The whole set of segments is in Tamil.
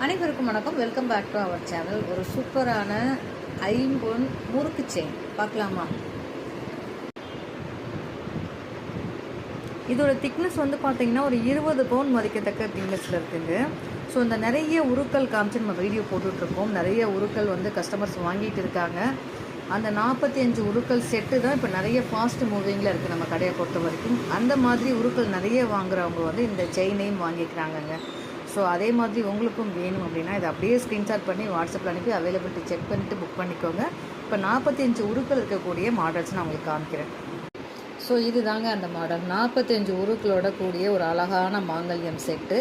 அனைவருக்கும் வணக்கம். Welcome back to our channel. ஒரு சூப்பரான ஐம்பொன் முறுக்கு செயின் பார்க்கலாமா? இதோட திக்னஸ் வந்து பார்த்தீங்கன்னா ஒரு 20 பவுன் மதிக்கத்தக்க திக்னஸில் இருக்குங்க. ஸோ இந்த நிறைய உருக்கள் காமிச்சு நம்ம வீடியோ போட்டுட்ருக்கோம். நிறைய உருக்கள் வந்து கஸ்டமர்ஸ் வாங்கிட்டு இருக்காங்க. அந்த 45 உருக்கள் செட்டு தான் இப்போ நிறைய ஃபாஸ்ட் மூவிங்கில் இருக்குது நம்ம கடையை பொறுத்த வரைக்கும். அந்த மாதிரி உருக்கள் நிறைய வாங்குறவங்க வந்து இந்த செயினையும் வாங்கிக்கிறாங்கங்க. ஸோ அதே மாதிரி உங்களுக்கும் வேணும் அப்படின்னா இதை அப்படியே ஸ்க்ரீன்ஷாட் பண்ணி வாட்ஸ்அப்பில் அனுப்பி அவைலபிலிட்டி செக் பண்ணிவிட்டு புக் பண்ணிக்கோங்க. இப்போ 45 உருக்கள் இருக்கக்கூடிய மாடல்ஸ் நான் உங்களுக்கு காமிக்கிறேன். ஸோ இது தாங்க அந்த மாடல். 45 உருக்களோட கூடிய ஒரு அழகான மாங்கல்யம் செட்டு.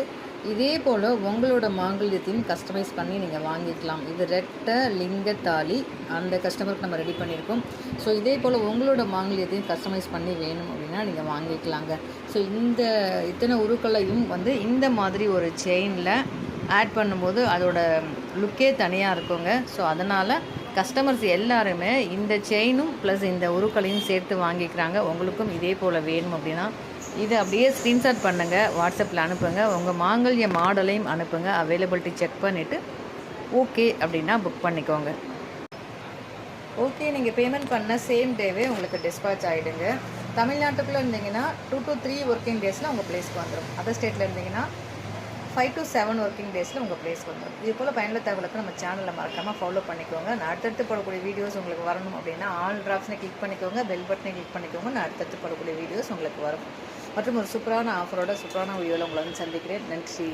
இதே போல் உங்களோட மாங்கல்யத்தையும் கஸ்டமைஸ் பண்ணி நீங்கள் வாங்கிக்கலாம். இது ரெட்டை லிங்கத்தாலி அந்த கஸ்டமருக்கு நம்ம ரெடி பண்ணியிருக்கோம். ஸோ இதே போல் உங்களோட மாங்கல்யத்தையும் கஸ்டமைஸ் பண்ணி வேணும் அப்படின்னா நீங்கள் வாங்கிக்கலாங்க. ஸோ இத்தனை உருக்களையும் வந்து இந்த மாதிரி ஒரு செயினில் ஆட் பண்ணும்போது அதோட லுக்கே தனியாக இருக்குங்க. ஸோ அதனால் கஸ்டமர்ஸ் எல்லாருமே இந்த செயினும் ப்ளஸ் இந்த உருக்களையும் சேர்த்து வாங்கிக்கிறாங்க. உங்களுக்கும் இதே போல் வேணும் அப்படின்னா இதை அப்படியே ஸ்க்ரீன்ஷாட் பண்ணுங்கள், வாட்ஸ்அப்பில் அனுப்புங்க. உங்கள் மாங்கல்ய மாடலையும் அனுப்புங்க. அவைலபிலிட்டி செக் பண்ணிவிட்டு ஓகே அப்படின்னா புக் பண்ணிக்கோங்க. ஓகே, நீங்கள் பேமெண்ட் பண்ண சேம் டேவே உங்களுக்கு டிஸ்பேச் ஆகிடுங்க. தமிழ்நாட்டுக்குள்ளே இருந்தீங்கன்னா 2 to 3 ஒர்க்கிங் டேஸில் உங்கள் பிளேஸ்க்கு வந்துடும். அதர் ஸ்டேட்டில் இருந்தீங்கன்னா 5 to 7 ஒர்க்கிங் டேஸில் உங்கள் பிளேஸ்க்கு வந்துடும். இது போல் பயனுள்ள தகவலுக்கு நம்ம சேனலில் மறக்காமல் ஃபாலோ பண்ணிக்கோங்க. நான் அடுத்தடுத்து போடக்கூடிய வீடியோஸ் உங்களுக்கு வரணும் அப்படின்னா ஆல் ட்ராப்ஸ்னை கிளிக் பண்ணிக்கோங்க, பெல் பட்டனை கிளிக் பண்ணிக்கோங்க. நான் அடுத்தடுத்து போடக்கூடிய வீடியோஸ் உங்களுக்கு வரும். மற்றும் ஒரு சூப்பரான ஆஃபரோட சூப்பரான வீடியோவில் உங்களை வந்து சந்திக்கிறேன். நன்றி.